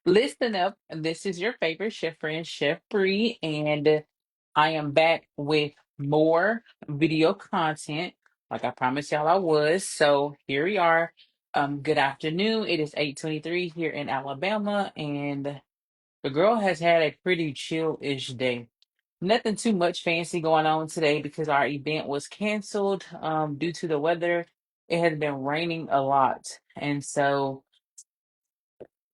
Listen up. This is your favorite chef friend, Chef Bree, and I am back with more video content, like I promised y'all I was. So here we are. Good afternoon. It is 8:23 here in Alabama, and the girl has had a pretty chill-ish day. Nothing too much fancy going on today because our event was canceled due to the weather. It has been raining a lot, and so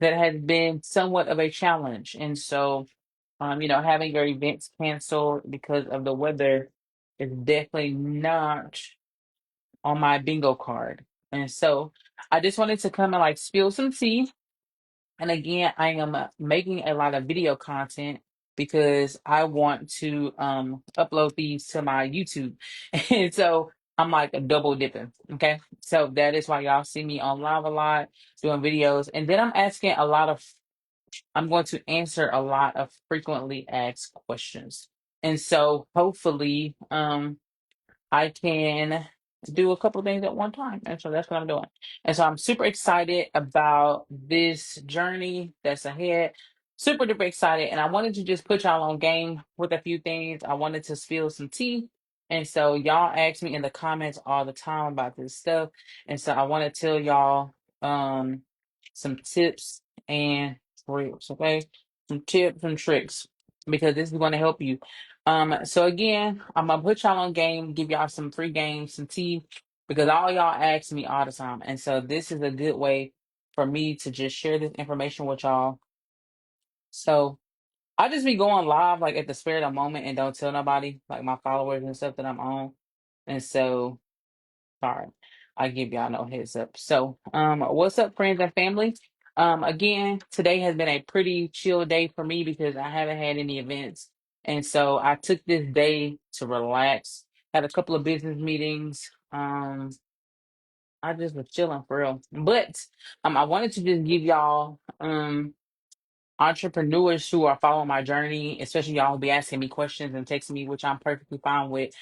that has been somewhat of a challenge. And so, having your events canceled because of the weather is definitely not on my bingo card. And so, I just wanted to come and like spill some tea. And again, I am making a lot of video content because I want to upload these to my YouTube. And so I'm like a double dipping. Okay. So that is why y'all see me on live a lot doing videos. And then I'm going to answer a lot of frequently asked questions. And so hopefully, I can do a couple things at one time. And so that's what I'm doing. And so I'm super excited about this journey that's ahead. Super duper excited. And I wanted to just put y'all on game with a few things. I wanted to spill some tea. And so y'all ask me in the comments all the time about this stuff. And so I want to tell y'all some tips and tricks, okay? Some tips and tricks because this is going to help you. So again, I'm gonna put y'all on game, give y'all some free games, some tea, because all y'all ask me all the time. And so this is a good way for me to just share this information with y'all. So I just be going live like at the spur of the moment and don't tell nobody, like my followers and stuff that I'm on. And so sorry, I give y'all no heads up. So, what's up, friends and family? Again, today has been a pretty chill day for me because I haven't had any events, and so I took this day to relax. Had a couple of business meetings. I just was chilling for real, but I wanted to just give y'all entrepreneurs who are following my journey, especially y'all who be asking me questions and texting me, which I'm perfectly fine with.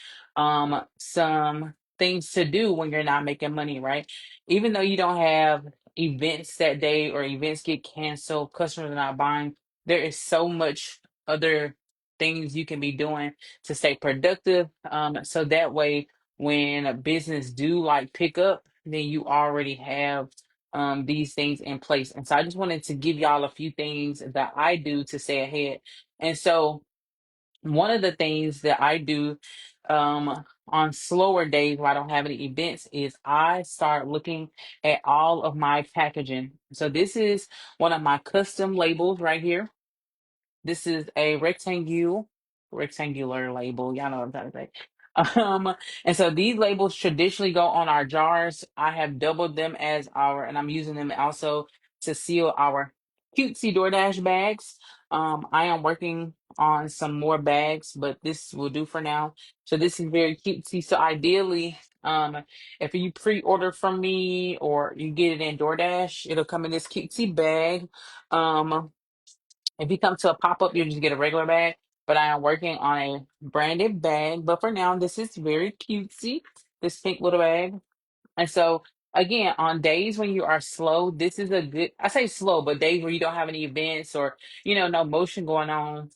Some things to do when you're not making money, right? Even though you don't have events that day or events get canceled, customers are not buying, there is so much other things you can be doing to stay productive. So that way when a business do like pick up, then you already have these things in place. And so I just wanted to give y'all a few things that I do to stay ahead. And so one of the things that I do on slower days where I don't have any events is I start looking at all of my packaging. So this is one of my custom labels right here. This is a rectangular label. Y'all know what I'm trying to say. And so these labels traditionally go on our jars. I have doubled them as and I'm using them also to seal our cutesy DoorDash bags. I am working on some more bags, but this will do for now. So this is very cutesy. So ideally, if you pre-order from me or you get it in DoorDash, it'll come in this cutesy bag. Um, if you come to a pop-up, you just get a regular bag. But I am working on a branded bag. But for now, this is very cutesy, this pink little bag. And so again, on days when you are slow, this is a good, I say slow, but days where you don't have any events or, no motion going on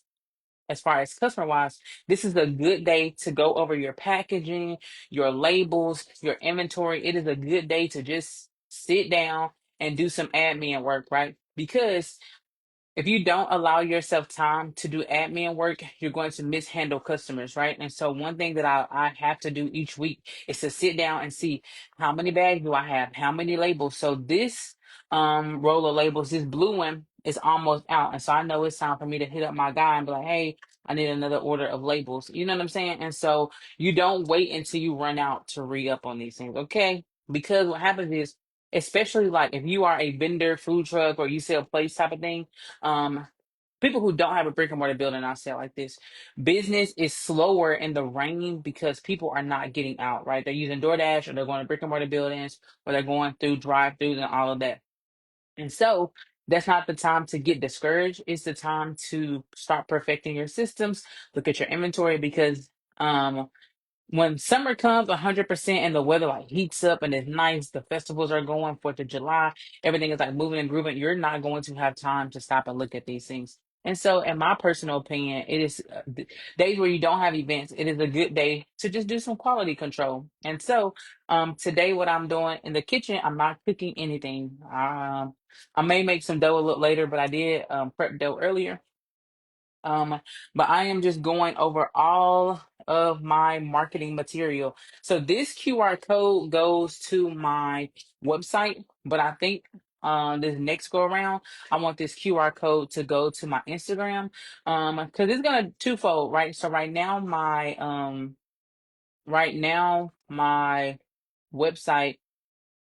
as far as customer wise, this is a good day to go over your packaging, your labels, your inventory. It is a good day to just sit down and do some admin work, right? Because if you don't allow yourself time to do admin work, you're going to mishandle customers, right? And so one thing that I have to do each week is to sit down and see how many bags do I have, how many labels. So this roll of labels, this blue one is almost out. And so I know it's time for me to hit up my guy and be like, hey, I need another order of labels. You know what I'm saying? And so you don't wait until you run out to re-up on these things, okay? Because what happens is, especially like if you are a vendor, food truck, or you sell plates type of thing, um, people who don't have a brick and mortar building, I'll say it like this: business is slower in the rain because people are not getting out, right? They're using DoorDash or they're going to brick and mortar buildings or they're going through drive-throughs and all of that. And so that's not the time to get discouraged. It's the time to start perfecting your systems, look at your inventory because when summer comes 100% and the weather like heats up and it's nice, the festivals are going, 4th of July, everything is like moving and grooving, you're not going to have time to stop and look at these things. And so in my personal opinion, it is days where you don't have events, it is a good day to just do some quality control. And so today what I'm doing in the kitchen, I'm not cooking anything. I may make some dough a little later, but I did prep dough earlier. um, but I am just going over all of my marketing material. So this QR code goes to my website, but I think this next go around, I want this QR code to go to my Instagram. Because it's gonna twofold, right? So right now my website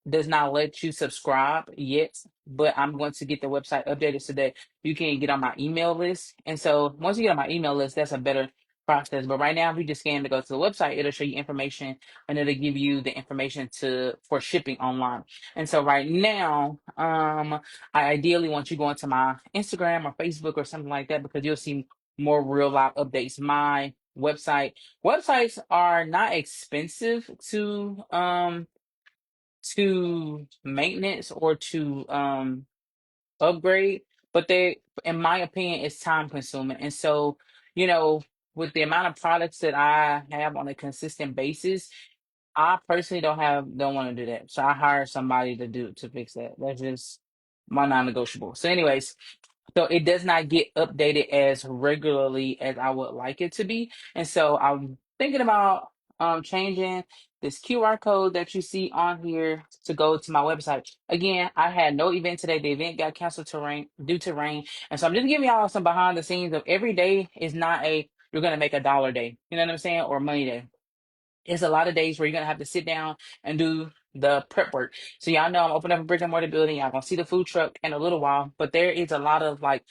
does not let you subscribe yet, but I'm going to get the website updated so that you can get on my email list. And so once you get on my email list, that's a better process. But right now, if you just scan to go to the website, it'll show you information and it'll give you the information to for shipping online. And so right now, I ideally want you going to my Instagram or Facebook or something like that because you'll see more real life updates. My websites are not expensive to maintenance or to upgrade, but they, in my opinion, is time consuming. And so, you know, with the amount of products that I have on a consistent basis, I personally don't want to do that. So I hire somebody to fix that. That's just my non-negotiable. So, anyways, so it does not get updated as regularly as I would like it to be. And so I'm thinking about changing this QR code that you see on here to go to my website. Again, I had no event today. The event got canceled to rain due to rain. And so I'm just giving y'all some behind the scenes of every day is not a you're gonna make a dollar day. You know what I'm saying? Or money day. It's a lot of days where you're gonna have to sit down and do the prep work. So y'all know I'm opening up a brick and mortar building. Y'all gonna see the food truck in a little while, but there is a lot of like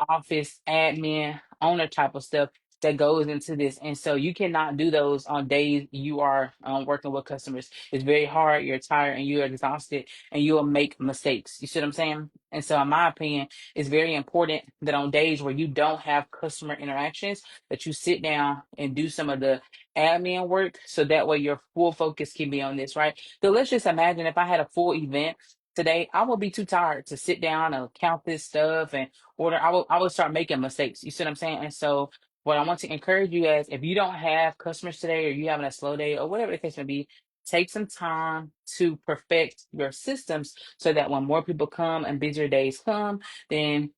office admin owner type of stuff that goes into this. And so you cannot do those on days you are working with customers. It's very hard, you're tired and you are exhausted and you will make mistakes. You see what I'm saying? And so in my opinion, it's very important that on days where you don't have customer interactions, that you sit down and do some of the admin work so that way your full focus can be on this, right? So let's just imagine if I had a full event today, I would be too tired to sit down and count this stuff and order. I would start making mistakes. You see what I'm saying? And so what I want to encourage you guys, if you don't have customers today or you having a slow day or whatever the case may be, take some time to perfect your systems so that when more people come and busier days come, then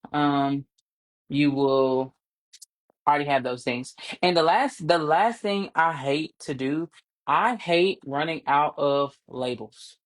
you will already have those things. And the last thing I hate to do, I hate running out of labels.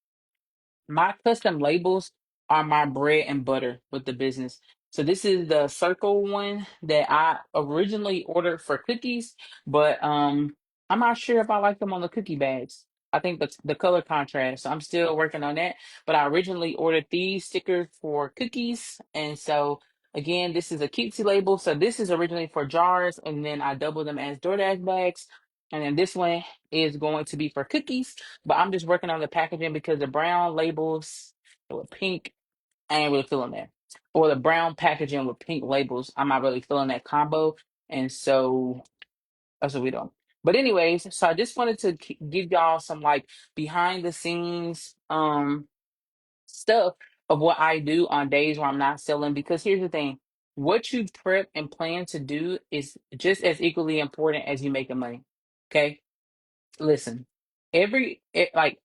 My custom labels are my bread and butter with the business. So this is the circle one that I originally ordered for cookies, but I'm not sure if I like them on the cookie bags. I think the color contrast. So I'm still working on that. But I originally ordered these stickers for cookies, and so again, this is a cutesy label. So this is originally for jars, and then I double them as DoorDash bags. And then this one is going to be for cookies, but I'm just working on the packaging because the brown labels with pink, I ain't really feeling that. Or the brown packaging with pink labels, I'm not really feeling that combo. And so that's what we do. But anyways, so I just wanted to give y'all some like behind the scenes stuff of what I do on days where I'm not selling. Because here's the thing, what you prep and plan to do is just as equally important as you making money. Okay. Listen, like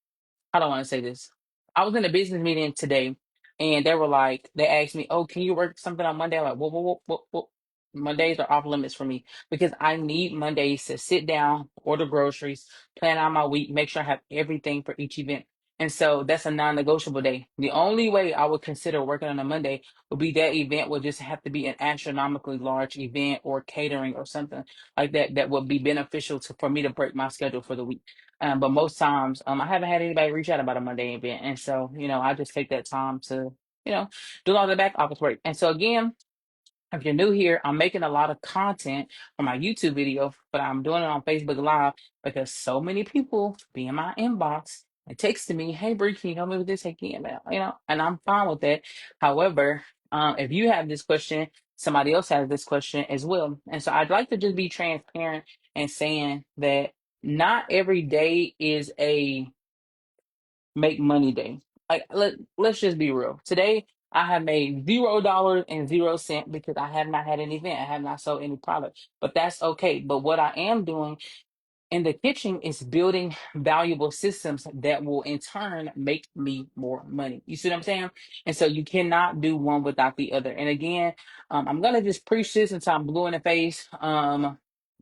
I don't want to say this. I was in a business meeting today, and they asked me, "Oh, can you work something on Monday?" I'm like, whoa. Mondays are off limits for me because I need Mondays to sit down, order groceries, plan out my week, make sure I have everything for each event. And so that's a non-negotiable day. The only way I would consider working on a Monday would be that event would just have to be an astronomically large event or catering or something like that that would be beneficial for me to break my schedule for the week. But most times, I haven't had anybody reach out about a Monday event. And so, I just take that time to, do all the back office work. And so again, if you're new here, I'm making a lot of content for my YouTube video, but I'm doing it on Facebook Live because so many people be in my inbox and texting me, "Hey, Bree, can you help me with this? Hey, can you, and I'm fine with that. However, if you have this question, somebody else has this question as well. And so I'd like to just be transparent and saying that not every day is a make money day. Like let's just be real. Today I have made $0 and 0 cent because I have not had an event. I have not sold any product. But that's okay. But what I am doing in the kitchen is building valuable systems that will in turn make me more money. You see what I'm saying? And so you cannot do one without the other. And again, I'm gonna just preach this until I'm blue in the face.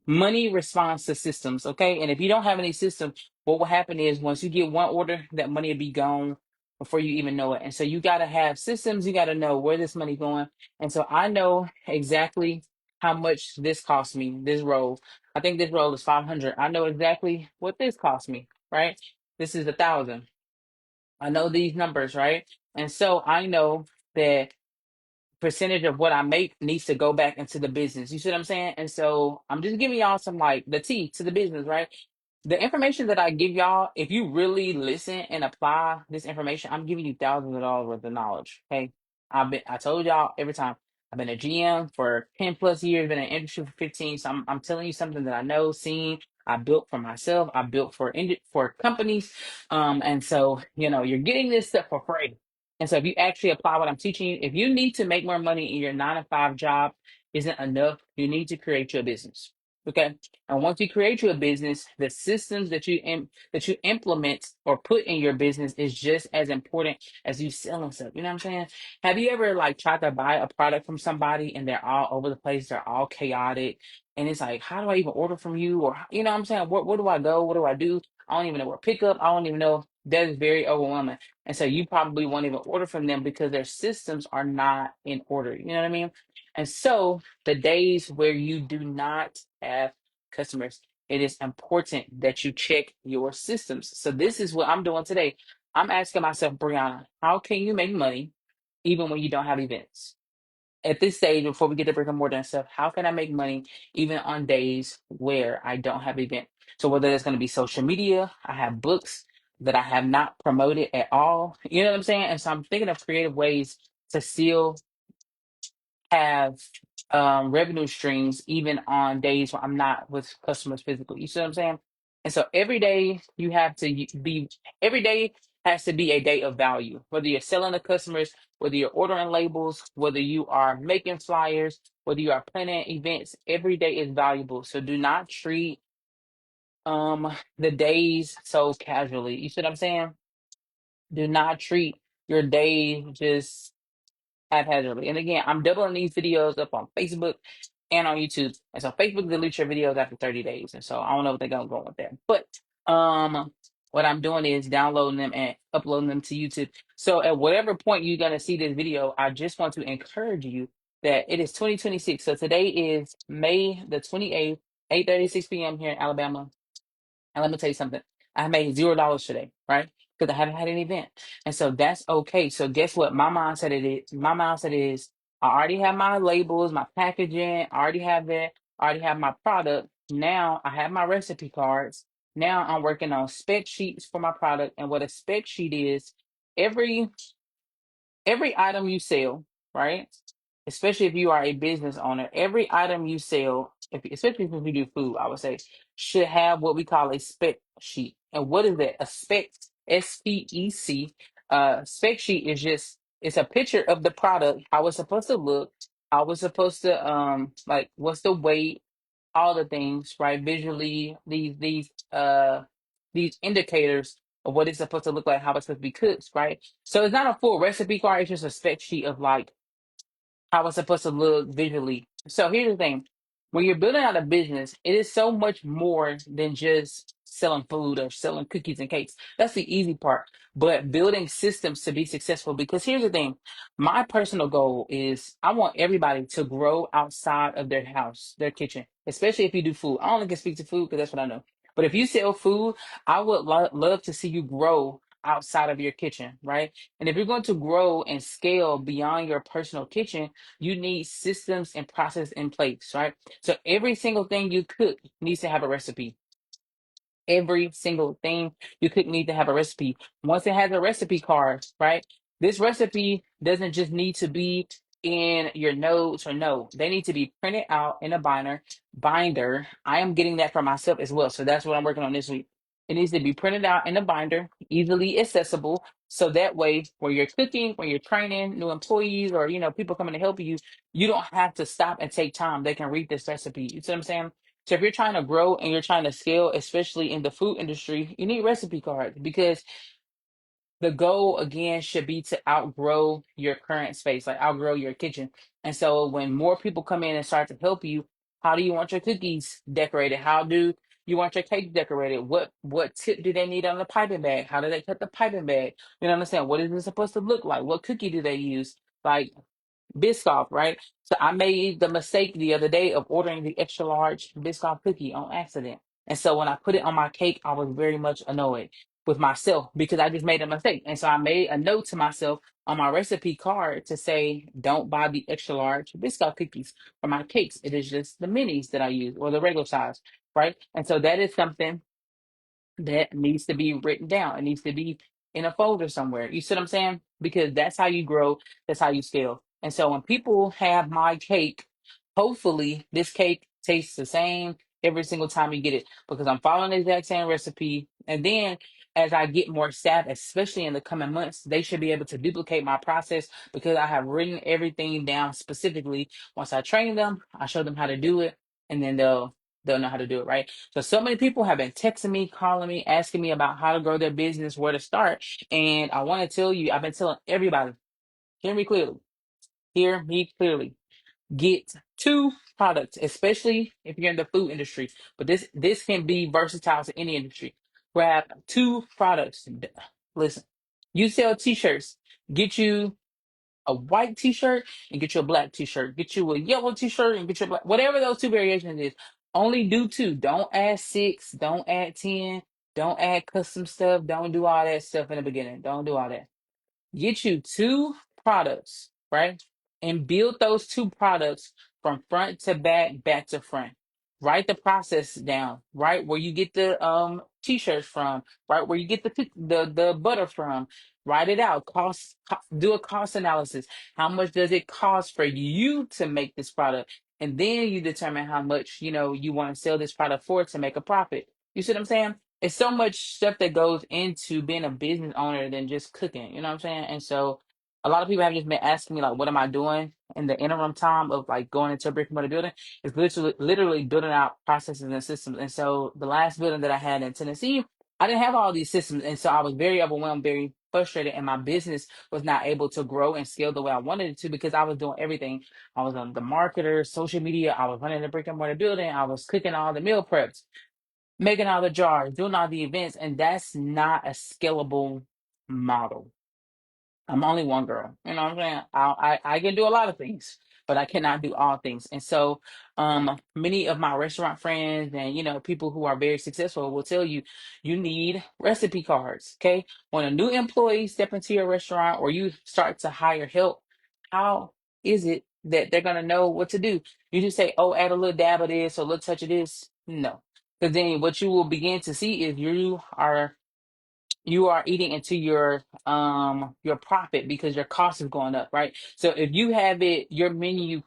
Money responds to systems, okay? And if you don't have any system, what will happen is once you get one order, that money will be gone before you even know it. And so you gotta have systems, you gotta know where this money going. And so I know exactly how much this cost me, this role. I think this roll is 500. I know exactly what this cost me, right? This is 1,000. I know these numbers, right? And so I know that percentage of what I make needs to go back into the business. You see what I'm saying? And so I'm just giving y'all some like the tea to the business, right? The information that I give y'all, if you really listen and apply this information, I'm giving you thousands of dollars worth of knowledge. Okay. I told y'all every time I've been a GM for 10 plus years, been in industry for 15. So I'm telling you something that I know, seen, I built for myself, I built for companies. And so, you're getting this stuff for free. And so if you actually apply what I'm teaching you, if you need to make more money in your 9 to 5 job isn't enough, you need to create your business. Okay. And once you create your business, the systems that you implement or put in your business is just as important as you selling stuff. You know what I'm saying? Have you ever like tried to buy a product from somebody and they're all over the place, they're all chaotic, and it's like, how do I even order from you? Or you know what I'm saying? Where do I go? What do I do? I don't even know where to pick up. I don't even know. That is very overwhelming. And so you probably won't even order from them because their systems are not in order. You know what I mean? And so the days where you do not have customers, it is important that you check your systems. So this is what I'm doing today. I'm asking myself, Brianna, how can you make money even when you don't have events? At this stage, before we get to brick and mortar and stuff, how can I make money even on days where I don't have event? So whether that's going to be social media, I have books that I have not promoted at all. You know what I'm saying? And so I'm thinking of creative ways to still have revenue streams even on days where I'm not with customers physically. You see what I'm saying? And so every day you have to be, every day has to be a day of value, whether you're selling to customers, whether you're ordering labels, whether you are making flyers, whether you are planning events, every day is valuable. So do not treat the days so casually. You see what I'm saying? Do not treat your day just haphazardly. And again, I'm doubling these videos up on Facebook and on YouTube. And so Facebook deletes your videos after 30 days. And so I don't know what they're gonna go with there. But what I'm doing is downloading them and uploading them to YouTube. So at whatever point you're gonna see this video, I just want to encourage you that it is 2026. So today is May the 28th, 8:36 p.m. here in Alabama. And let me tell you something. I made $0 today, right? Because I haven't had an event. And so that's okay. So guess what? My mindset is I already have my labels, my packaging, I already have that. I already have my product. Now I have my recipe cards. Now I'm working on spec sheets for my product. And what a spec sheet is, every every item you sell, right? Especially if you are a business owner, every item you sell, especially if you do food, I would say, should have what we call a spec sheet. And what is that? A spec, SPEC. Spec sheet is just it's a picture of the product, how it's supposed to look, how it's supposed to like what's the weight, all the things, right? Visually, these indicators of what it's supposed to look like, how it's supposed to be cooked, right? So it's not a full recipe card, it's just a spec sheet of like how it's supposed to look visually. So here's the thing. When you're building out a business, it is so much more than just selling food or selling cookies and cakes. That's the easy part. But building systems to be successful, because here's the thing. My personal goal is I want everybody to grow outside of their house, their kitchen, especially if you do food. I only can speak to food because that's what I know. But if you sell food, I would love to see you grow outside of your kitchen, right? And if you're going to grow and scale beyond your personal kitchen, you need systems and process in place, right? So every single thing you cook needs to have a recipe. Every single thing you cook need to have a recipe. Once it has a recipe card, right? This recipe doesn't just need to be in your notes, or no, they need to be printed out in a binder. I am getting that for myself as well. So that's what I'm working on this week. It needs to be printed out in a binder, easily accessible. So that way, when you're cooking, when you're training new employees, or people coming to help you, you don't have to stop and take time. They can read this recipe. You see what I'm saying? So if you're trying to grow and you're trying to scale, especially in the food industry, you need recipe cards, because the goal again should be to outgrow your current space, like outgrow your kitchen. And so when more people come in and start to help you, how do you want your cookies decorated? How do you want your cake decorated? What tip do they need on the piping bag? How do they cut the piping bag? You know what I'm saying? What is it supposed to look like? What cookie do they use? Like Biscoff, right? So I made the mistake the other day of ordering the extra large Biscoff cookie on accident. And so when I put it on my cake, I was very much annoyed with myself because I just made a mistake. And so I made a note to myself on my recipe card to say, don't buy the extra large Biscoff cookies for my cakes. It is just the minis that I use, or the regular size, right? And so that is something that needs to be written down. It needs to be in a folder somewhere. You see what I'm saying? Because that's how you grow, that's how you scale. And so when people have my cake, hopefully this cake tastes the same every single time you get it, because I'm following the exact same recipe. And then as I get more staff, especially in the coming months, they should be able to duplicate my process because I have written everything down specifically. Once I train them, I show them how to do it, and then they'll know how to do it, right? So many people have been texting me, calling me, asking me about how to grow their business, where to start. And I want to tell you, I've been telling everybody, hear me clearly, hear me clearly. Get two products, especially if you're in the food industry. But this can be versatile to any industry. Grab two products. Listen, you sell t-shirts. Get you a white t-shirt and get you a black t-shirt. Get you a yellow t-shirt and get you a black, whatever those two variations is. Only do two. Don't add six. Don't add 10. Don't add custom stuff. Don't do all that stuff in the beginning. Don't do all that. Get you two products, right? And build those two products from front to back, back to front. Write the process down, right where you get the t-shirts from, right where you get the butter from. Write it out. Do a cost analysis. How much does it cost for you to make this product? And then you determine how much you want to sell this product for to make a profit. You see what I'm saying? It's so much stuff that goes into being a business owner than just cooking. You know what I'm saying? And so a lot of people have just been asking me like, what am I doing in the interim time of like going into a brick and mortar building? It's literally building out processes and systems. And so the last building that I had in Tennessee, I didn't have all these systems, and so I was very overwhelmed, very frustrated, and my business was not able to grow and scale the way I wanted it to because I was doing everything. I was the marketer, social media. I was running the brick and mortar building. I was cooking all the meal preps, making all the jars, doing all the events, and that's not a scalable model. I'm only one girl. You know what I'm saying? I can do a lot of things, but I cannot do all things. And so, many of my restaurant friends and people who are very successful will tell you, you need recipe cards. Okay, when a new employee step into your restaurant or you start to hire help, how is it that they're gonna know what to do? You just say, "Oh, add a little dab of this or a little touch of this." No, because then what you will begin to see is you are eating into your profit because your cost is going up, right? So if you have it your menu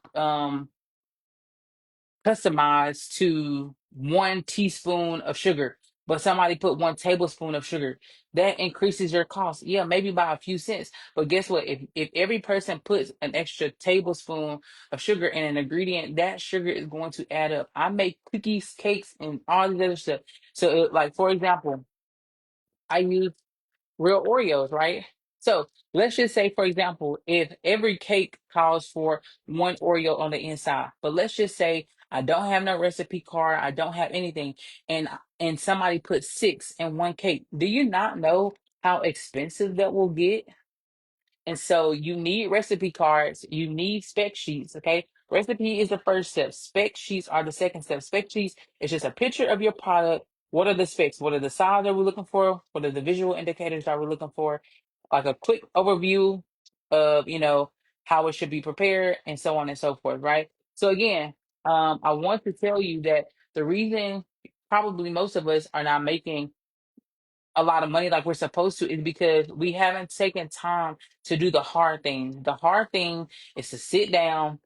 customized to 1 teaspoon of sugar, but somebody put 1 tablespoon of sugar, that increases your cost. Yeah, maybe by a few cents. But guess what? If every person puts an extra tablespoon of sugar in an ingredient, that sugar is going to add up. I make cookies, cakes, and all this other stuff. So like for example, I use real Oreos, right? So let's just say, for example, if every cake calls for 1 Oreo on the inside, but let's just say I don't have no recipe card, I don't have anything, and somebody put six in one cake. Do you not know how expensive that will get? And so you need recipe cards, you need spec sheets, okay? Recipe is the first step. Spec sheets are the second step. Spec sheets is just a picture of your product. What are the specs? What are the size that we're looking for? What are the visual indicators that we're looking for? Like a quick overview of, how it should be prepared and so on and so forth, right? So again, I want to tell you that the reason probably most of us are not making a lot of money like we're supposed to is because we haven't taken time to do the hard thing. The hard thing is to sit down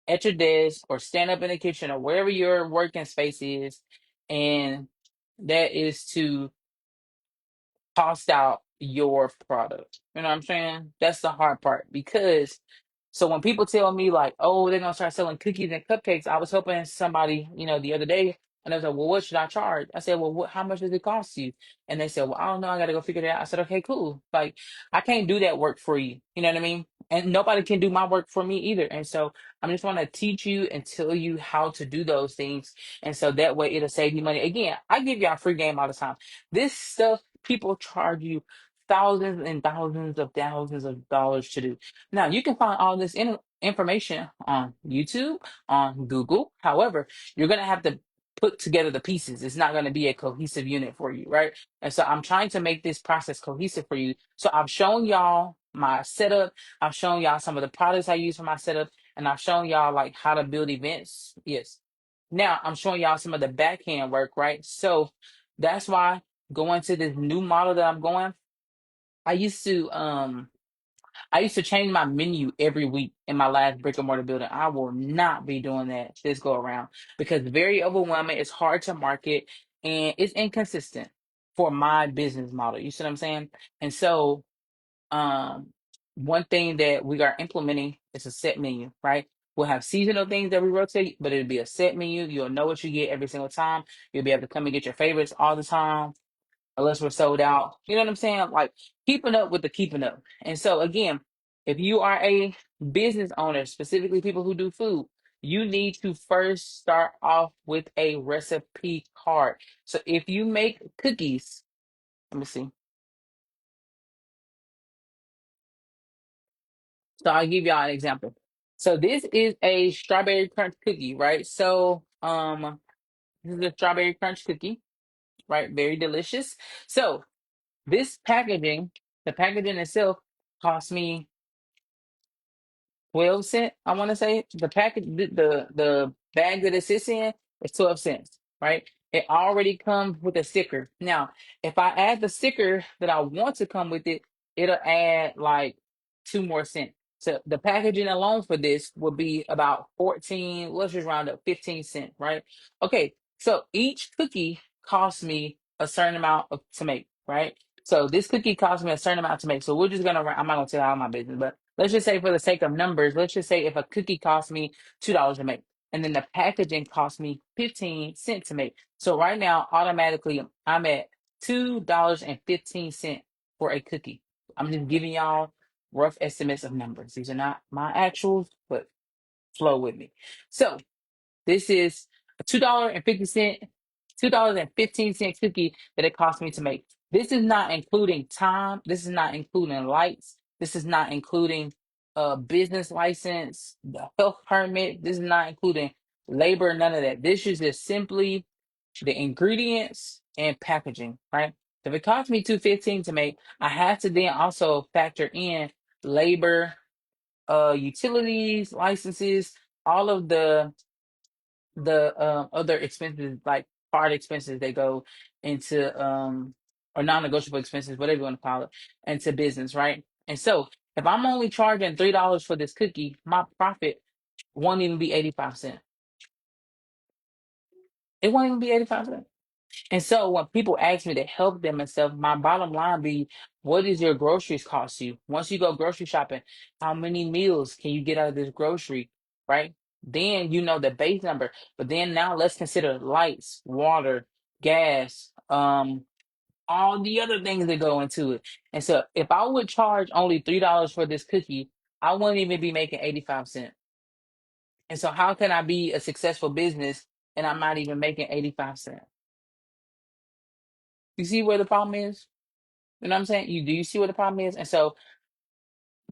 at your desk or stand up in the kitchen or wherever your working space is, and that is to cost out your product. You know what I'm saying? That's the hard part because so when people tell me like, oh, they're gonna start selling cookies and cupcakes, I was hoping somebody, the other day, and they was like, well, what should I charge? I said, well, how much does it cost you? And they said, well, I don't know, I gotta go figure it out. I said, okay, cool. Like, I can't do that work for you. You know what I mean? And nobody can do my work for me either. And so I'm just want to teach you and tell you how to do those things. And so that way it'll save you money. Again, I give y'all free game all the time. This stuff people charge you thousands and thousands of dollars to do. Now, you can find all this information on YouTube, on Google. However, you're going to have to put together the pieces. It's not going to be a cohesive unit for you, right? And so I'm trying to make this process cohesive for you. So I've shown y'all my setup. I've shown y'all some of the products I use for my setup, and I've shown y'all like how to build events. Yes. Now I'm showing y'all some of the backhand work, right? So that's why going to this new model that I'm going, I used to I used to change my menu every week in my last brick and mortar building. I will not be doing that this go around because it's very overwhelming. It's hard to market and it's inconsistent for my business model. You see what I'm saying? And so, um, one thing that we are implementing is a set menu, right? We'll have seasonal things that we rotate, but it'll be a set menu. You'll know what you get every single time. You'll be able to come and get your favorites all the time unless we're sold out. You know what I'm saying? Like keeping up with the keeping up. And so again, if you are a business owner, specifically people who do food, you need to first start off with a recipe card. So if you make cookies, let me see. So I'll give y'all an example. So this is a strawberry crunch cookie, right? So this is a strawberry crunch cookie, right? Very delicious. So this packaging, the packaging itself cost me 12 cent, I want to say. The package, the bag that it sits in is 12 cents, right? It already comes with a sticker. Now, if I add the sticker that I want to come with it, it'll add like 2 more cents. So the packaging alone for this would be about 14, let's just round up 15 cents, right? Okay, so each cookie costs me a certain amount to make, right? So this cookie costs me a certain amount to make. So we're just gonna, I'm not gonna tell all my business, but let's just say for the sake of numbers, let's just say if a cookie costs me $2 to make, and then the packaging costs me 15 cents to make. So right now, automatically, I'm at $2.15 for a cookie. I'm just giving y'all rough estimates of numbers. These are not my actuals, but flow with me. So this is a $2.15 cookie that it cost me to make. This is not including time. This is not including lights. This is not including a business license, the health permit. This is not including labor, none of that. This is just simply the ingredients and packaging, right? If it cost me 215 to make, I have to then also factor in labor, utilities, licenses, all of the other expenses like card expenses that go into or non-negotiable expenses, whatever you want to call it, into business, right? And so if I'm only charging $3 for this cookie, my profit won't even be 85 cents. It won't even be 85 cents. And so when people ask me to help them and stuff, my bottom line be, what does your groceries cost you? Once you go grocery shopping, how many meals can you get out of this grocery, right? Then you know the base number. But then now let's consider lights, water, gas, all the other things that go into it. And so if I would charge only $3 for this cookie, I wouldn't even be making 85 cents. And so how can I be a successful business and I'm not even making 85 cents? You see where the problem is? You know what I'm saying? Do you see what the problem is? And so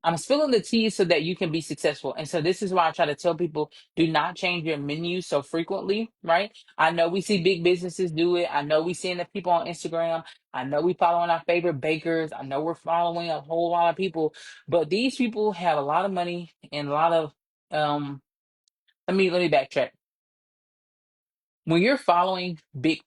I'm spilling the tea so that you can be successful. And so this is why I try to tell people do not change your menu so frequently, right? I know we see big businesses do it. I know we seeing the people on Instagram. I know we following our favorite bakers. I know we're following a whole lot of people, but these people have a lot of money and a lot of um let me backtrack. when you're following big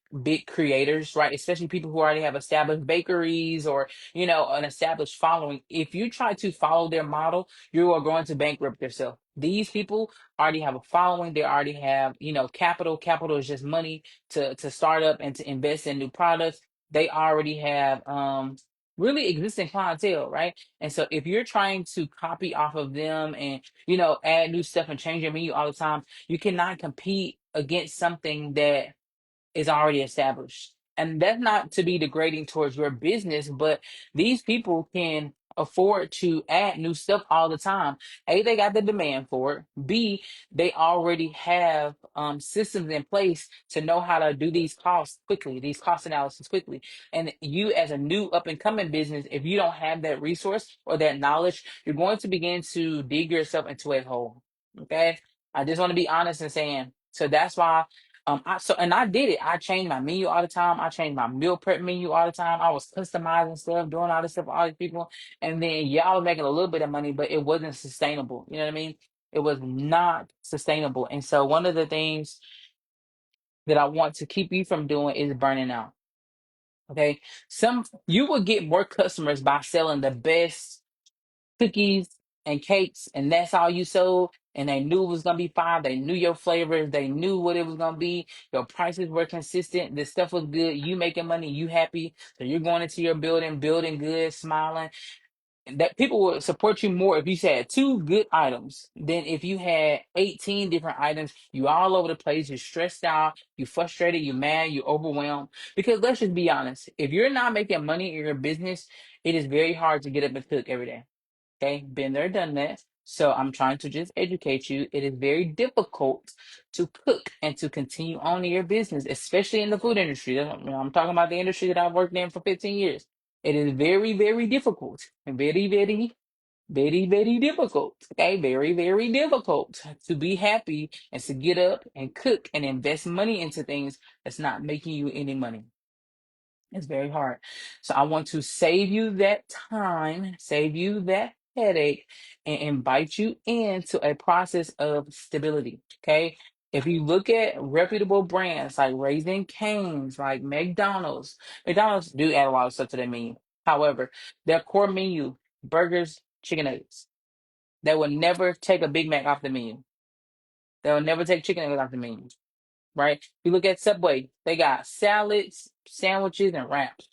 creators, right, especially people who already have established bakeries or an established following, if you try to follow their model, you are going to bankrupt yourself. These people already have a following. They already have capital is just money to start up and to invest in new products. They already have really existing clientele, right? And so if you're trying to copy off of them and add new stuff and change your menu all the time, you cannot compete against something that is already established. And that's not to be degrading towards your business, but these people can afford to add new stuff all the time. A, they got the demand for it. B, they already have systems in place to know how to do these costs quickly, these cost analysis quickly. And you, as a new up and coming business, if you don't have that resource or that knowledge, you're going to begin to dig yourself into a hole. Okay. I just want to be honest and saying, so that's why and I did it. I changed my menu all the time. I changed my meal prep menu all the time. I was customizing stuff, doing all this stuff for all these people. And then y'all were making a little bit of money, but it wasn't sustainable. You know what I mean? It was not sustainable. And so one of the things that I want to keep you from doing is burning out. Okay. You will get more customers by selling the best cookies and cakes, and that's all you sold. And they knew it was gonna be fine. They knew your flavors. They knew what it was gonna be. Your prices were consistent. The stuff was good. You making money. You happy. So you're going into your building, building good, smiling. And that people would support you more if you had two good items than if you had 18 different items. You all over the place. You're stressed out. You frustrated. You mad. You overwhelmed. Because let's just be honest. If you're not making money in your business, it is very hard to get up and cook every day. Okay, been there, done that. So I'm trying to just educate you. It is very difficult to cook and to continue on in your business, especially in the food industry. I'm talking about the industry that I've worked in for 15 years. It is very, very difficult and very, very, very, very difficult. Okay, very, very difficult to be happy and to get up and cook and invest money into things that's not making you any money. It's very hard. So I want to save you that time, save you that headache, and invite you into a process of stability. Okay. If you look at reputable brands like Raising Cane's, like McDonald's do add a lot of stuff to their menu. However, their core menu, burgers, chicken nuggets, they will never take a Big Mac off the menu. They will never take chicken nuggets off the menu. Right? If you look at Subway, they got salads, sandwiches, and wraps.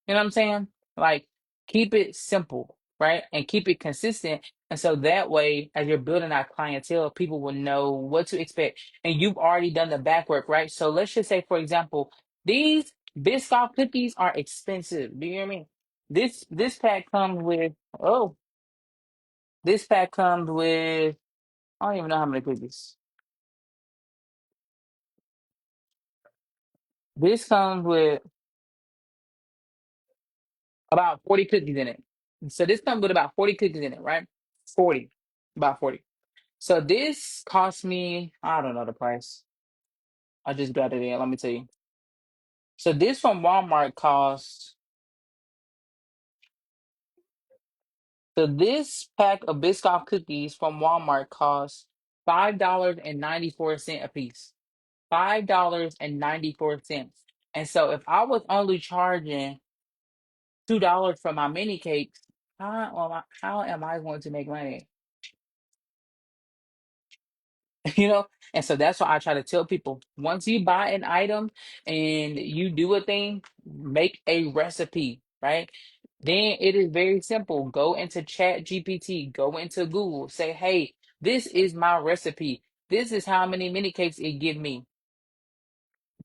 You know what I'm saying? Like, keep it simple, right? And keep it consistent. And so that way, as you're building out clientele, people will know what to expect. And you've already done the back work, right? So let's just say, for example, these Biscoff cookies are expensive. Do you hear me? This pack comes with this pack comes with I don't even know how many cookies. This comes with about 40 cookies in it. So this comes with about 40 cookies in it, right? 40. About 40. So this cost me, I don't know the price. I just got it in. Let me tell you. So this from Walmart costs, so this pack of Biscoff cookies from Walmart costs $5.94 a piece. $5.94. And so if I was only charging $2 for my mini cakes, how am I going to make money? you know and so that's why I try to tell people, once you buy an item and you do a thing, make a recipe, right? Then it is very simple. Go into Chat GPT, go into Google, say, hey, this is my recipe, this is how many mini cakes it give me.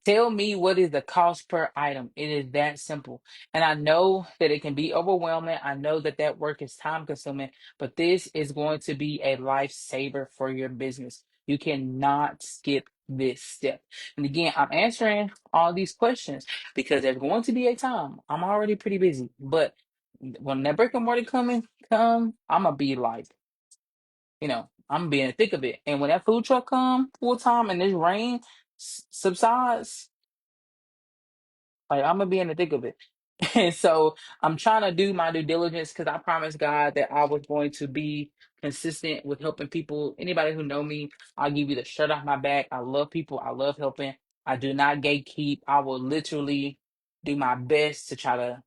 Tell me what is the cost per item. It is that simple. And I know that it can be overwhelming. I know that that work is time consuming, but this is going to be a lifesaver for your business. You cannot skip this step. And again, I'm answering all these questions because there's going to be a time. I'm already pretty busy, but when that brick and mortar come, I'm gonna be like, I'm gonna be in the thick of it. And when that food truck come full time and this rain subsides, like, I'm gonna be in the thick of it. And so I'm trying to do my due diligence because I promised God that I was going to be consistent with helping people. Anybody who know me, I'll give you the shirt off my back. I love people. I love helping. I do not gatekeep. I will literally do my best to try to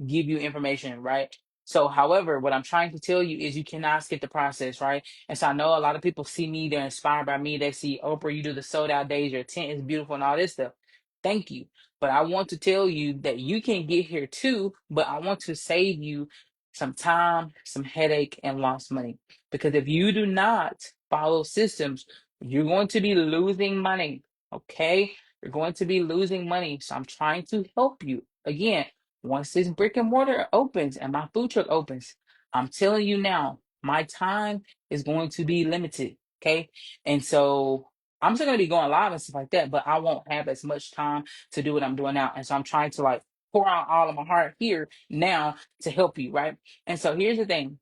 give you information, right? So, however, what I'm trying to tell you is you cannot skip the process, right? And so I know a lot of people see me, they're inspired by me. They see, Oprah, you do the sold out days, your tent is beautiful and all this stuff. Thank you. But I want to tell you that you can get here too, but I want to save you some time, some headache, and lost money. Because if you do not follow systems, you're going to be losing money. Okay? You're going to be losing money. So I'm trying to help you. Again, once this brick and mortar opens and my food truck opens, I'm telling you now, my time is going to be limited. Okay. And so I'm still going to be going live and stuff like that, but I won't have as much time to do what I'm doing now. And so I'm trying to like pour out all of my heart here now to help you. Right. And so here's the thing,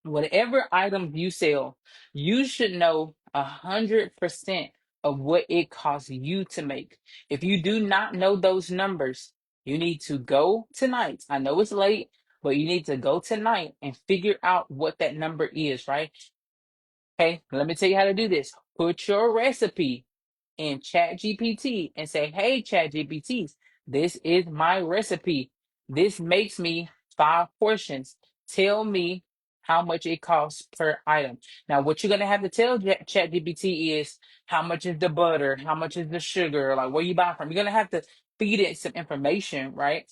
whatever item you sell, you should know 100% of what it costs you to make. If you do not know those numbers, you need to go tonight. I know it's late, but you need to go tonight and figure out what that number is, right? Okay, let me tell you how to do this. Put your recipe in Chat GPT and say, hey, Chat GPT, this is my recipe. This makes me 5 portions. Tell me how much it costs per item. Now, what you're going to have to tell Chat GPT is how much is the butter, how much is the sugar, like where you buy from. You're going to have to feed it some information, right?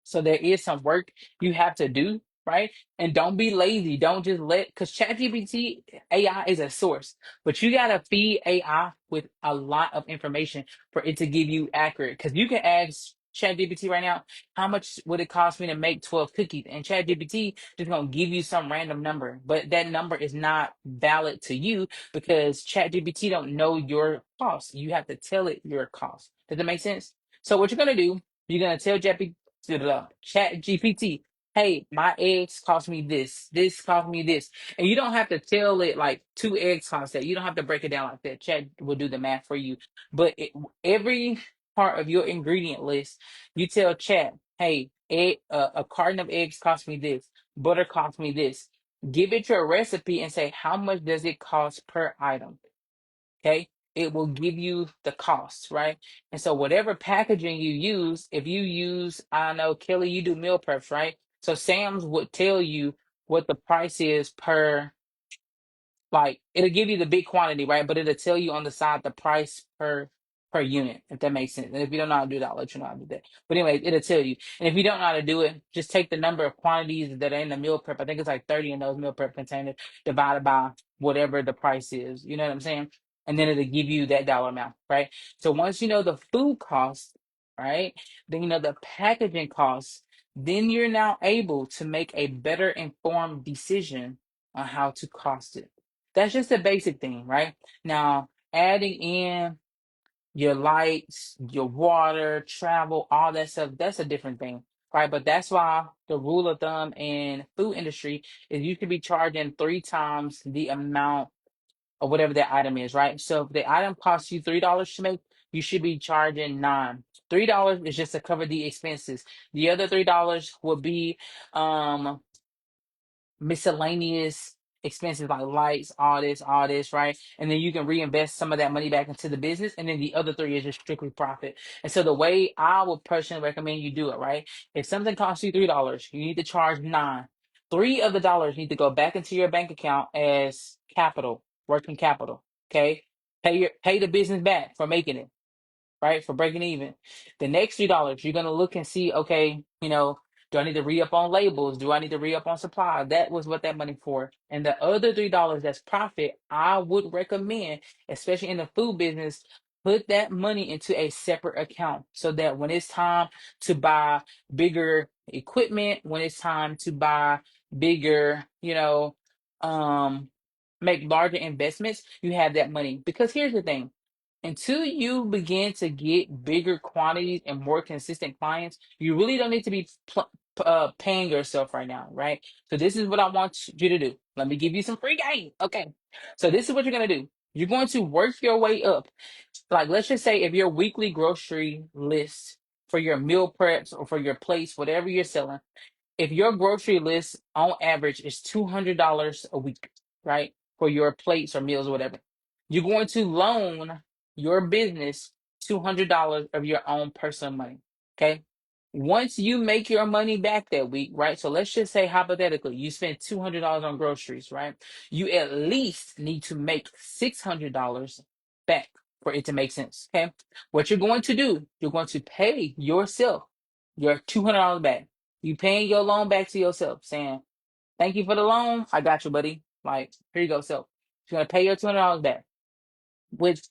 So there is some work you have to do, right? And don't be lazy. Don't just because ChatGPT AI is a source, but you gotta feed AI with a lot of information for it to give you accurate. Because you can ask ChatGPT right now, how much would it cost me to make 12 cookies? And ChatGPT just gonna give you some random number, but that number is not valid to you because ChatGPT don't know your cost. You have to tell it your cost. Does that make sense? So what you're gonna do, you're gonna tell to the Chat GPT, hey, my eggs cost me this cost me this. And you don't have to tell it like 2 eggs cost that. You don't have to break it down like that. Chat will do the math for you. But every part of your ingredient list, you tell Chat, hey, a carton of eggs cost me this, butter cost me this. Give it your recipe and say, how much does it cost per item? Okay, it will give you the cost, right? And so whatever packaging you use, if you use, I don't know, Kelly, you do meal preps, right? So Sam's would tell you what the price is per, like it'll give you the big quantity, right? But it'll tell you on the side the price per unit, if that makes sense. And if you don't know how to do that, I'll let you know how to do that. But anyway, it'll tell you. And if you don't know how to do it, just take the number of quantities that are in the meal prep. I think it's like 30 in those meal prep containers divided by whatever the price is. You know what I'm saying? And then it'll give you that dollar amount, right? So once you know the food cost, right? Then you know the packaging costs, then you're now able to make a better informed decision on how to cost it. That's just a basic thing, right? Now, adding in your lights, your water, travel, all that stuff, that's a different thing, right? But that's why the rule of thumb in food industry is you should be charging 3 times the amount of whatever that item is, right? So if the item costs you $3 to make, you should be charging nine. $3 is just to cover the expenses. The other $3 will be um miscellaneous expenses like lights, all this, right? And then you can reinvest some of that money back into the business. And then the other three is just strictly profit. And so the way I would personally recommend you do it, right? If something costs you $3, you need to charge nine. Three of the dollars need to go back into your bank account as capital, working capital. Okay. Pay the business back for making it, right? For breaking even. The next $3, you're gonna look and see, okay, do I need to re-up on labels? Do I need to re-up on supply? That was what that money for. And the other $3 that's profit, I would recommend, especially in the food business, put that money into a separate account so that when it's time to buy bigger equipment, when it's time to buy bigger, um, make larger investments, you have that money. Because here's the thing, until you begin to get bigger quantities and more consistent clients, you really don't need to be paying yourself right now, right? So this is what I want you to do. Let me give you some free game. Okay. So this is what you're going to do. You're going to work your way up. Like, let's just say if your weekly grocery list for your meal preps or for your plates, whatever you're selling, if your grocery list on average is $200 a week, right? For your plates or meals or whatever, you're going to loan your business $200 of your own personal money. Okay. Once you make your money back that week, right? So let's just say hypothetically, you spent $200 on groceries, right? You at least need to make $600 back for it to make sense. Okay. What you're going to do, you're going to pay yourself your $200 back. You paying your loan back to yourself, saying, "Thank you for the loan. I got you, buddy. Like, here you go." So you're going to pay your $200 back. With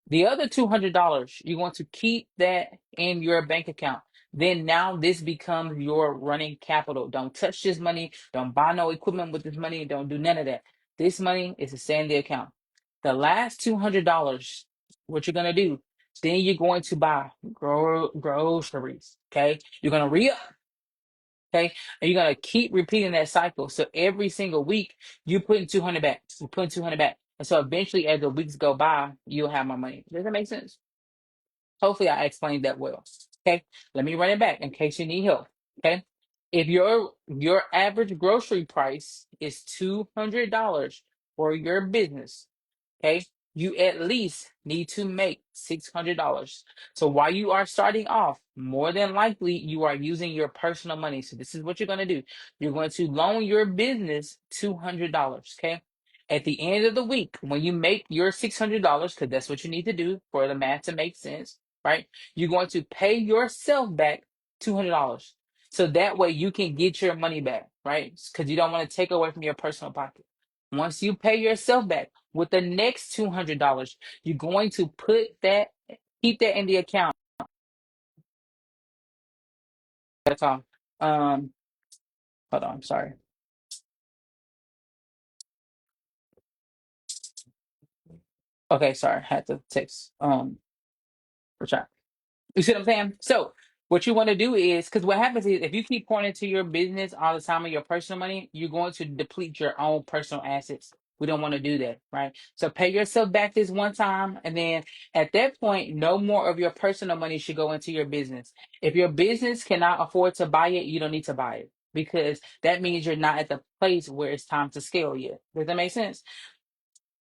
the other $200, you want to keep that in your bank account. Then now this becomes your running capital. Don't touch this money. Don't buy no equipment with this money. Don't do none of that. This money is to stay in the account. The last $200, what you're gonna do? Then you're going to buy groceries. Okay, you're gonna re up. Okay, and you're gonna keep repeating that cycle. So every single week, you putting 200 back. You putting 200 back. And so eventually, as the weeks go by, you'll have my money. Does that make sense? Hopefully, I explained that well. Okay, let me run it back in case you need help. Okay, if your average grocery price is $200 for your business, okay, you at least need to make $600. So while you are starting off, more than likely you are using your personal money. So this is what you're going to do. You're going to loan your business $200. Okay. At the end of the week, when you make your $600, because that's what you need to do for the math to make sense, right? You're going to pay yourself back $200. So that way you can get your money back, right? Because you don't want to take away from your personal pocket. Once you pay yourself back with the next $200, you're going to keep that in the account. That's all. Um, Hold on, sorry. Okay, sorry, had to text for chat. You see what I'm saying? So what you want to do is, because what happens is if you keep pouring into your business all the time of your personal money, you're going to deplete your own personal assets. We don't want to do that, right? So pay yourself back this one time, and then at that point, no more of your personal money should go into your business. If your business cannot afford to buy it, you don't need to buy it because that means you're not at the place where it's time to scale yet. Does that make sense?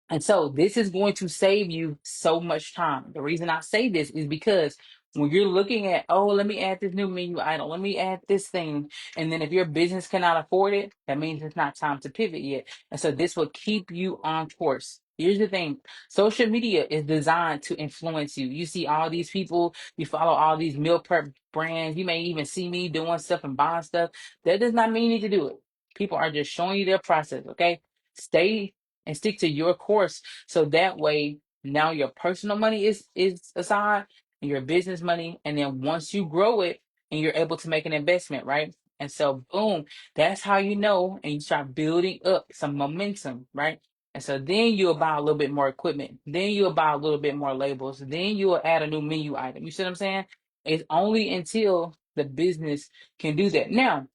And so this is going to save you so much time. The reason I say this is because when you're looking at, oh, let me add this new menu item, let me add this thing. And then if your business cannot afford it, that means it's not time to pivot yet. And so this will keep you on course. Here's the thing. Social media is designed to influence you. You see all these people, you follow all these meal prep brands. You may even see me doing stuff and buying stuff. That does not mean you need to do it. People are just showing you their process, okay? Stay and stick to your course so that way now your personal money is aside and your business money, and then once you grow it and you're able to make an investment, right? And so boom, that's how you know, and you start building up some momentum, right? And so then you'll buy a little bit more equipment, then you'll buy a little bit more labels, then you'll add a new menu item. You see what I'm saying? It's only until the business can do that. Now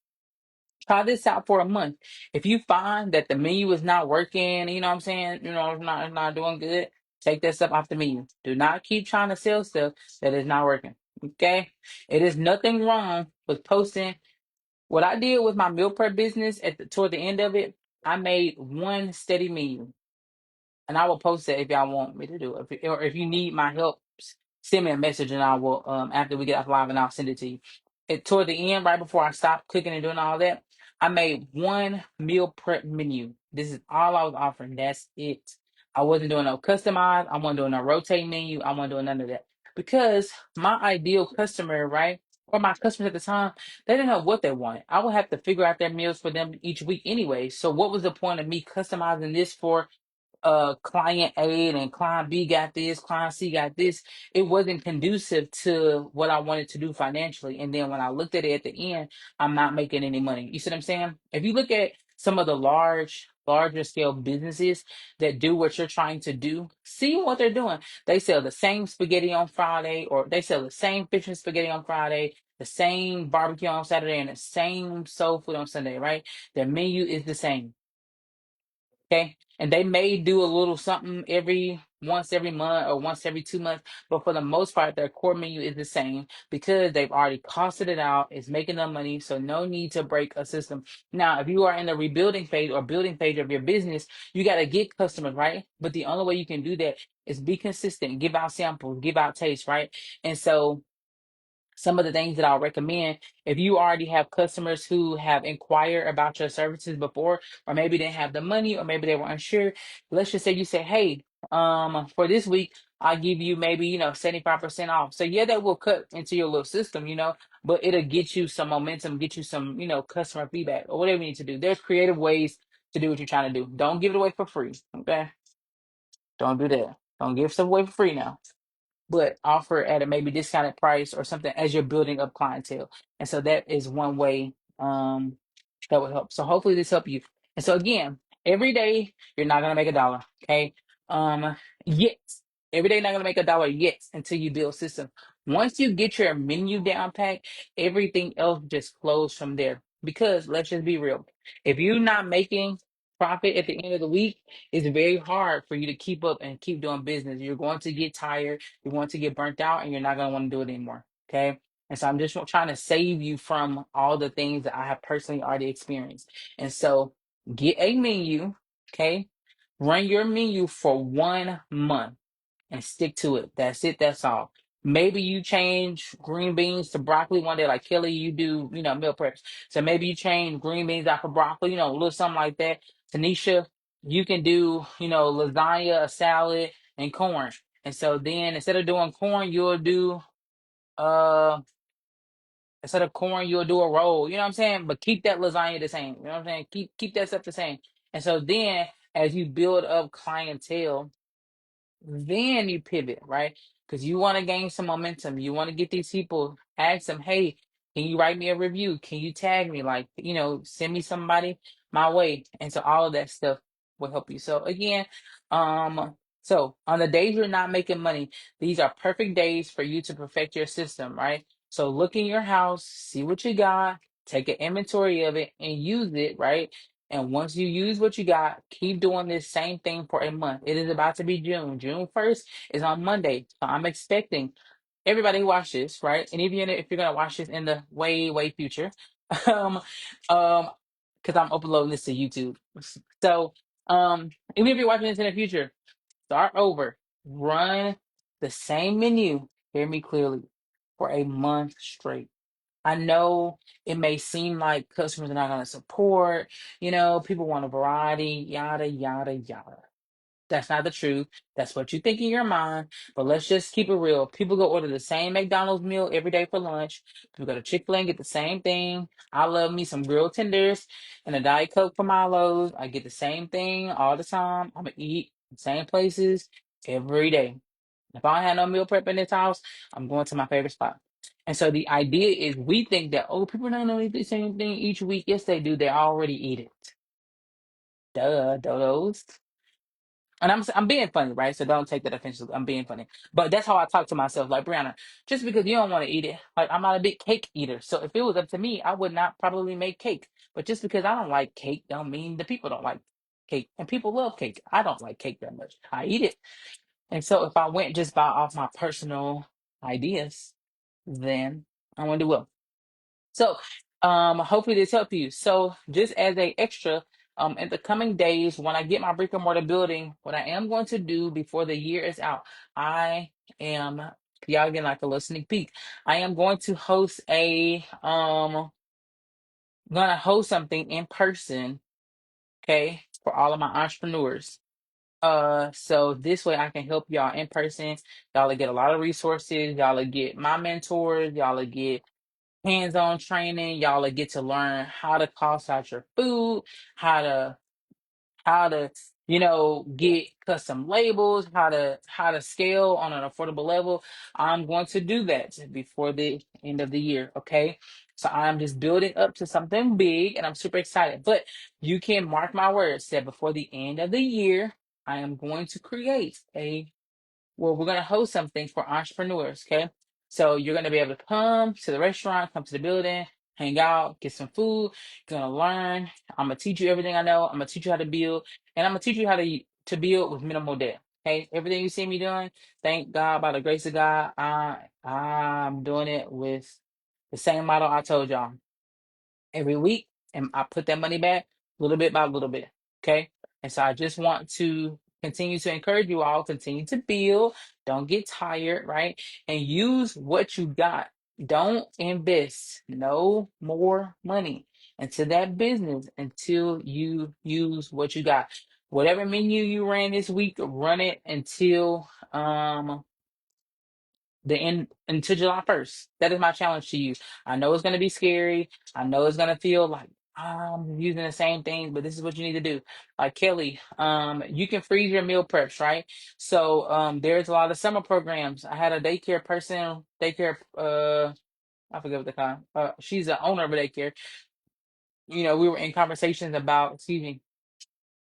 try this out for a month. If you find that the menu is not working, you know what I'm saying, it's not doing good, take that stuff off the menu. Do not keep trying to sell stuff that is not working. Okay? It is nothing wrong with posting. What I did with my meal prep business toward the end of it, I made one steady menu. And I will post that if y'all want me to do it. Or if you need my help, send me a message and I will after we get off live and I'll send it to you. Toward the end, right before I stopped cooking and doing all that, I made one meal prep menu. This is all I was offering. That's it. I wasn't doing no customized. I wasn't doing no rotating menu. I wasn't doing none of that. Because my ideal customer, right? Or my customers at the time, they didn't know what they wanted. I would have to figure out their meals for them each week anyway. So what was the point of me customizing this for client A and client B got this, client C got this? It wasn't conducive to what I wanted to do financially. And then when I looked at it at the end, I'm not making any money. You see what I'm saying? If you look at some of the larger scale businesses that do what you're trying to do, see what they're doing. They sell the same spaghetti on Friday, or they sell the same fish and spaghetti on Friday, the same barbecue on Saturday, and the same soul food on Sunday, right? Their menu is the same. Okay. And they may do a little something every month or once every 2 months, but for the most part, their core menu is the same because they've already costed it out, it's making them money, so no need to break a system. Now, if you are in the rebuilding phase or building phase of your business, you got to get customers, right? But the only way you can do that is be consistent, give out samples, give out taste, right? And so some of the things that I'll recommend if you already have customers who have inquired about your services before, or maybe they have the money, or maybe they were unsure. Let's just say you say, hey, for this week, I'll give you maybe, 75% off. So yeah, that will cut into your little system, but it'll get you some momentum, get you some, customer feedback or whatever you need to do. There's creative ways to do what you're trying to do. Don't give it away for free. Okay. Don't do that. Don't give stuff away for free now, but offer at a maybe discounted price or something as you're building up clientele. And so that is one way that would help. So hopefully this help you. And so again, every day you're not gonna make a dollar. Okay. Yet. Every day not gonna make a dollar yet until you build system. Once you get your menu down packed, everything else just flows from there. Because let's just be real. If you're not making profit at the end of the week, it's very hard for you to keep up and keep doing business. You're going to get tired, you're going to get burnt out, and you're not going to want to do it anymore. Okay. And so I'm just trying to save you from all the things that I have personally already experienced. And so get a menu. Okay. Run your menu for 1 month and stick to it. That's it. That's all. Maybe you change green beans to broccoli one day, like Kelly, you do, meal preps. So maybe you change green beans out for broccoli, a little something like that. Tanisha, you can do, lasagna, a salad, and corn. And so then instead of doing corn, you'll do uh instead of corn, you'll do a roll. You know what I'm saying? But keep that lasagna the same. You know what I'm saying? Keep that stuff the same. And so then as you build up clientele, then you pivot, right? Because you want to gain some momentum. You want to get these people, ask them, hey, can you write me a review? Can you tag me? Like, send me somebody my way. And so all of that stuff will help you. So again, so on the days you're not making money, these are perfect days for you to perfect your system, right? So look in your house, see what you got, take an inventory of it and use it, right? And once you use what you got, keep doing this same thing for a month. It is about to be June. June 1st is on Monday. So I'm expecting everybody who watch this, right? And even if you're gonna watch this in the way, way future, um, because I'm uploading this to YouTube. So even if you're watching this in the future, start over. Run the same menu, hear me clearly, for a month straight. I know it may seem like customers are not going to support, people want a variety, yada, yada, yada. That's not the truth. That's what you think in your mind. But let's just keep it real. People go order the same McDonald's meal every day for lunch. People go to Chick-fil-A and get the same thing. I love me some grilled tenders and a Diet Coke for Milo's. I get the same thing all the time. I'm going to eat the same places every day. If I don't have no meal prep in this house, I'm going to my favorite spot. And so the idea is we think that, oh, people don't eat the same thing each week. Yes, they do. They already eat it. Duh, dodos. And I'm being funny, right? So don't take that offensively. I'm being funny. But that's how I talk to myself. Like, Brianna, just because you don't want to eat it, like I'm not a big cake eater. So if it was up to me, I would not probably make cake. But just because I don't like cake don't mean the people don't like cake. And people love cake. I don't like cake that much. I eat it. And so if I went just by off my personal ideas, then I want to do well. So hopefully this helped you. So just as a extra, in the coming days, when I get my brick and mortar building, what I am going to do before the year is out, I am y'all getting like a little sneak peek. I am going to host something in person, okay, for all of my entrepreneurs. So this way I can help y'all in person. Y'all will get a lot of resources. Y'all will get my mentors. Y'all will get hands-on training. Y'all will get to learn how to cost out your food, how to get custom labels, how to scale on an affordable level. I'm going to do that before the end of the year. Okay. So I'm just building up to something big and I'm super excited. But you can mark my words that before the end of the year, I am going to create we're going to host something for entrepreneurs. Okay. So you're going to be able to come to the restaurant, come to the building, hang out, get some food, gonna learn. I'm gonna teach you everything I know. I'm gonna teach you how to build, and I'm gonna teach you how to build with minimal debt. Okay, everything you see me doing, thank God by the grace of God, I'm doing it with the same model I told y'all every week, and I put that money back little bit by little bit. Okay. And so I just want to continue to encourage you all, continue to build, don't get tired, right? And use what you got. Don't invest no more money into that business until you use what you got. Whatever menu you ran this week, run it until July 1st. That is my challenge to you. I know it's gonna be scary. I know it's gonna feel like I'm using the same thing, but this is what you need to do. Like Kelly, you can freeze your meal preps, right? So there's a lot of summer programs. I had a daycare I forget what they call it. She's the owner of a daycare. We were in conversations about, excuse me,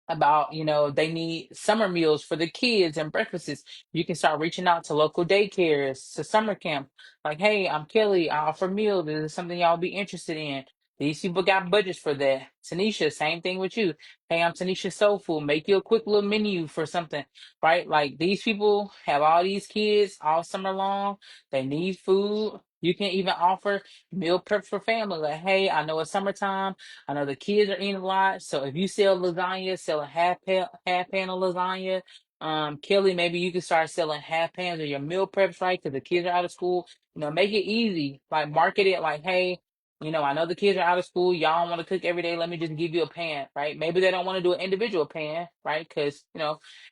about they need summer meals for the kids and breakfasts. You can start reaching out to local daycares, to summer camp, like, hey, I'm Kelly, I offer meals, is this something y'all be interested in? These people got budgets for that. Tanisha, same thing with you. Hey, I'm Tanisha Soul Food, make you a quick little menu for something, right? Like, these people have all these kids all summer long, they need food. You can even offer meal prep for family, like, hey, I know it's summertime, I know the kids are eating a lot. So if you sell lasagna, sell a half pan of lasagna. Kelly, maybe you can start selling half pans of your meal preps, right? Because the kids are out of school. Make it easy. Like, market it like, hey, I know the kids are out of school. Y'all don't want to cook every day. Let me just give you a pan, right? Maybe they don't want to do an individual pan, right? Because,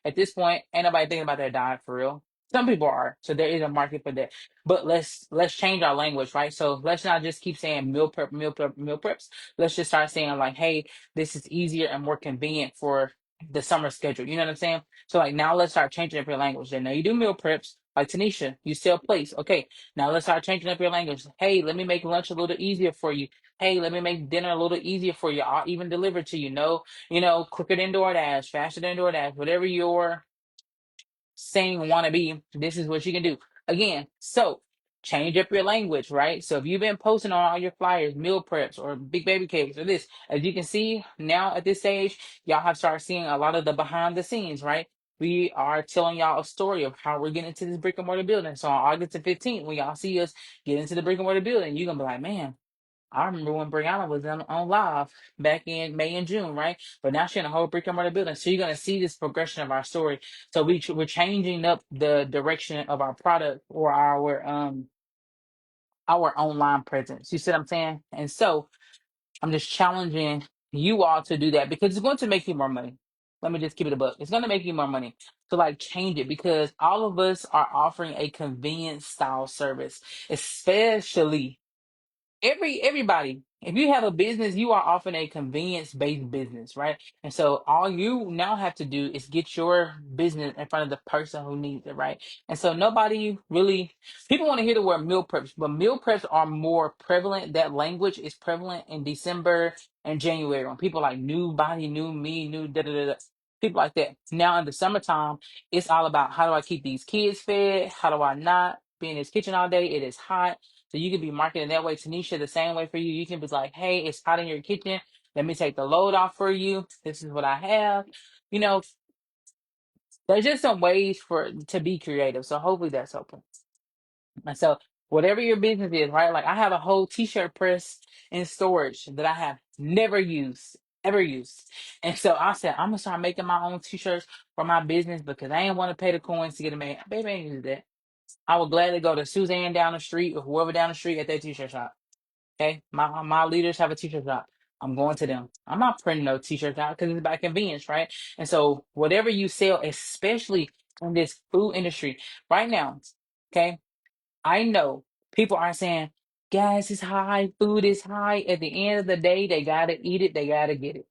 at this point, ain't nobody thinking about their diet for real. Some people are. So there is a market for that. But let's change our language, right? So let's not just keep saying meal prep, meal prep, meal preps. Let's just start saying like, hey, this is easier and more convenient for the summer schedule. You know what I'm saying? So like, now let's start changing up your language. Then now you do meal preps. Like Tanisha, you sell plates. Okay, now let's start changing up your language. Hey, let me make lunch a little easier for you. Hey, let me make dinner a little easier for you. I'll even deliver to you. No, quicker than DoorDash, faster than DoorDash, whatever your saying want to be, this is what you can do. Again, so change up your language, right? So if you've been posting on all your flyers, meal preps or big baby cakes or this, as you can see now at this stage, y'all have started seeing a lot of the behind the scenes, right? We are telling y'all a story of how we're getting into this brick and mortar building. So on August the 15th, when y'all see us get into the brick and mortar building, you're gonna be like, man, I remember when Brianna was on live back in May and June, right? But now she's in a whole brick and mortar building. So you're going to see this progression of our story. So we're changing up the direction of our product or our online presence. You see what I'm saying? And so I'm just challenging you all to do that because it's going to make you more money. Let me just keep it a buck. It's going to make you more money. So like change it because all of us are offering a convenience style service, especially everybody, if you have a business, you are often a convenience based business, right? And so all you now have to do is get your business in front of the person who needs it, right? And so nobody really, people want to hear the word meal preps, but meal preps are more prevalent. That language is prevalent in December and January when people like new body, new me, new da da da da. People like that. Now in the summertime, it's all about how do I keep these kids fed? How do I not be in this kitchen all day? It is hot, so you can be marketing that way. Tanisha, the same way for you. You can be like, hey, it's hot in your kitchen. Let me take the load off for you. This is what I have. You know, there's just some ways for to be creative. So hopefully that's open. And so whatever your business is, right? Like I have a whole t-shirt press in storage that I have never used, ever used. And so I said, I'm gonna start making my own t-shirts for my business because I ain't want to pay the coins to get them made. Baby, I ain't use that. I would gladly go to Suzanne down the street or whoever down the street at that t-shirt shop. Okay, my leaders have a t-shirt shop. I'm going to them. I'm not printing no t-shirts out because it's about convenience, right? And so whatever you sell, especially in this food industry right now, okay, I know people are saying gas is high, food is high. At the end of the day, they gotta eat it, they gotta get it.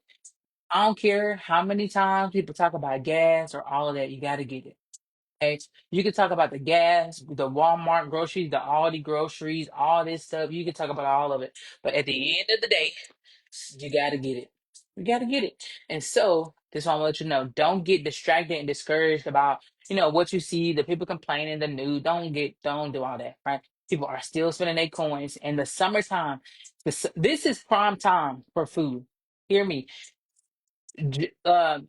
I don't care how many times people talk about gas or all of that, you gotta get it. Okay. You can talk about the gas, the Walmart groceries, the Aldi groceries, all this stuff. You can talk about all of it. But at the end of the day, you got to get it. You got to get it. And so, just want to let you know, don't get distracted and discouraged about, what you see, the people complaining, the news. Don't do all that, right? People are still spending their coins in the summertime. This is prime time for food. Hear me.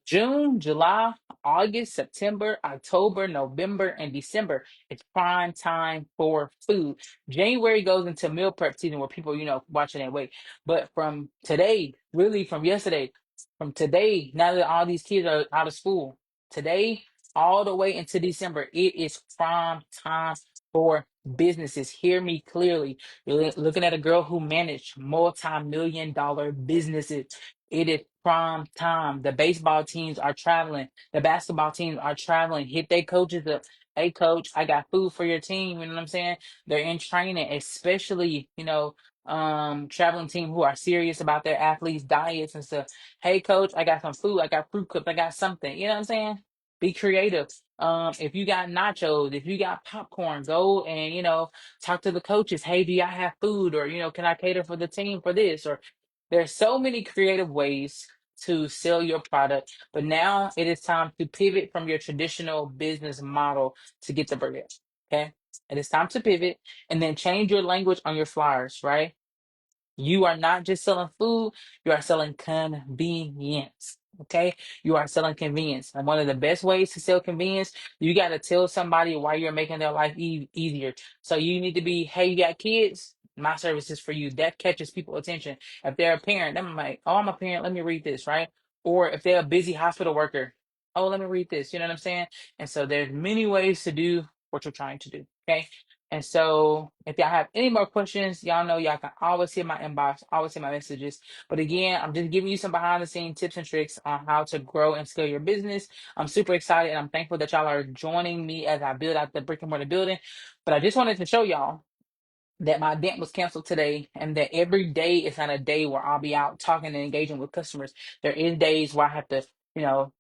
June, July, August, September, October, November, and December. It's prime time for food. January goes into meal prep season where people, watching their weight. But from today, really from yesterday, from today, now that all these kids are out of school, today all the way into December, it is prime time for businesses. Hear me clearly. You're looking at a girl who managed multi-million dollar businesses. It is prime time. The baseball teams are traveling. The basketball teams are traveling. Hit their coaches up. Hey, coach, I got food for your team. You know what I'm saying? They're in training, especially, traveling team who are serious about their athletes' diets and stuff. Hey, coach, I got some food. I got fruit cups. I got something. You know what I'm saying? Be creative. If you got nachos, if you got popcorn, go and, talk to the coaches. Hey, do y'all have food? Or, can I cater for the team for this? Or there's so many creative ways to sell your product, but now it is time to pivot from your traditional business model to get the bread. Okay. It is time to pivot and then change your language on your flyers, right? You are not just selling food, you are selling convenience. Okay. You are selling convenience. And one of the best ways to sell convenience, you got to tell somebody why you're making their life easier. So you need to be, hey, you got kids? My service is for you. That catches people attention. If they're a parent, then I'm like, oh, I'm a parent. Let me read this, right? Or if they're a busy hospital worker, oh, let me read this. You know what I'm saying? And so there's many ways to do what you're trying to do. Okay. And so if y'all have any more questions, y'all know y'all can always hit my inbox, always hit my messages. But again, I'm just giving you some behind the scenes tips and tricks on how to grow and scale your business. I'm super excited and I'm thankful that y'all are joining me as I build out the brick and mortar building. But I just wanted to show y'all that my event was canceled today and that every day is not a day where I'll be out talking and engaging with customers. There is days where I have to, you know,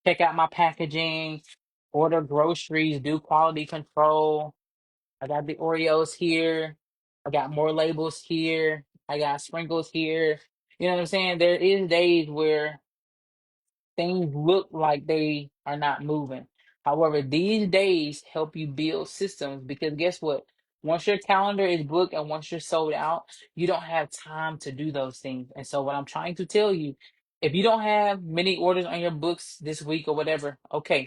check out my packaging, order groceries, do quality control. I got the Oreos here. I got more labels here. I got sprinkles here. You know what I'm saying? There is days where things look like they are not moving. However, these days help you build systems because guess what? Once your calendar is booked and once you're sold out, you don't have time to do those things. And so, what I'm trying to tell you, if you don't have many orders on your books this week or whatever, okay,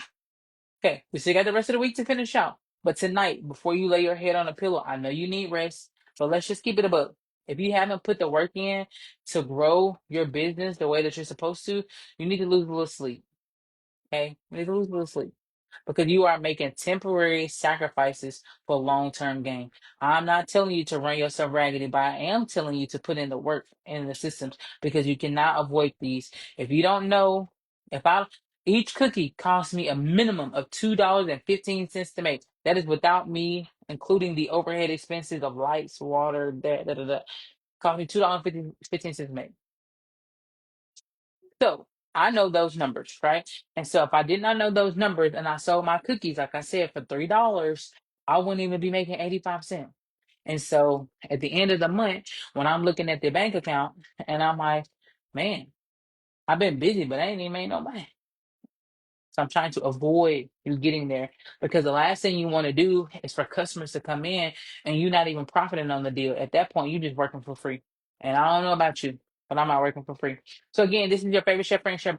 okay, we still got the rest of the week to finish out. But tonight, before you lay your head on a pillow, I know you need rest. So let's just keep it a book. If you haven't put the work in to grow your business the way that you're supposed to, you need to lose a little sleep. Okay? You need to lose a little sleep because you are making temporary sacrifices for long-term gain. I'm not telling you to run yourself raggedy, but I am telling you to put in the work in the systems because you cannot avoid these. If you don't know, if I each cookie costs me a minimum of $2.15 to make. That is without me including the overhead expenses of lights, water, that. Cost me $2.15 to make. So I know those numbers, right? And so if I did not know those numbers and I sold my cookies, like I said, for $3, I wouldn't even be making 85 cents. And so at the end of the month, when I'm looking at the bank account and I'm like, man, I've been busy, but I ain't even made no money. So I'm trying to avoid you getting there because the last thing you want to do is for customers to come in and you're not even profiting on the deal. At that point, you're just working for free. And I don't know about you, but I'm not working for free. So again, this is your favorite chef, Frank Chef.